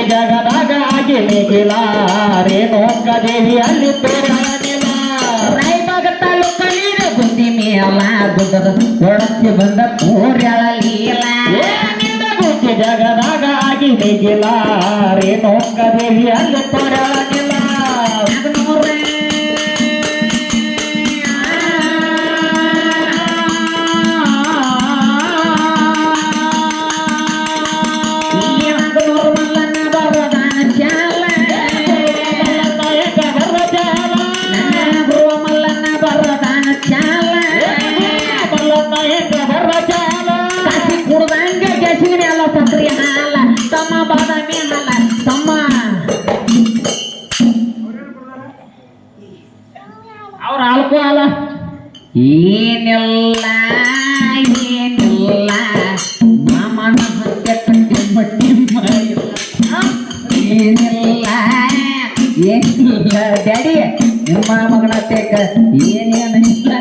ಜಗದಾಗ ಆಗಿ ಮಿಗಿಲ ರೇಣುಕ ದೇವಿಯಲ್ಲಿ ತೋರಣಿಲ್ಲ ರಾಯಬಾಗ ತಾಲೂಕ ನೀರು ಬುದ್ಧಿ ಮೇಲ ಗುಡ್ಡದ ಒಳಕ್ಕೆ ಬಂದ ತೋರ್ಯಾಳಲಿಲ್ಲ ಬುದ್ಧಿ ಜಗದಾಗ ಆಗಿ ಮಿಗಿಲ ರೇಣುಕ ದೇವಿಯಲ್ಲಿ ತೋರಣಿಲ್ಲ ಅವ್ರ ಆಲ್ಕೋಹಾಲ ಏನಿಲ್ಲ ಏನಿಲ್ಲ ಮಾಮನ ಹತ್ಯೆ ಕಟ್ಟಿ ಮಟ್ಟಿ ಏನಿಲ್ಲ ಏನಿಲ್ಲ ಡ್ಯಾಡಿ ನಿಮ್ಮ ಮಗನ ತೇಕ ಏನೇನಿಲ್ಲ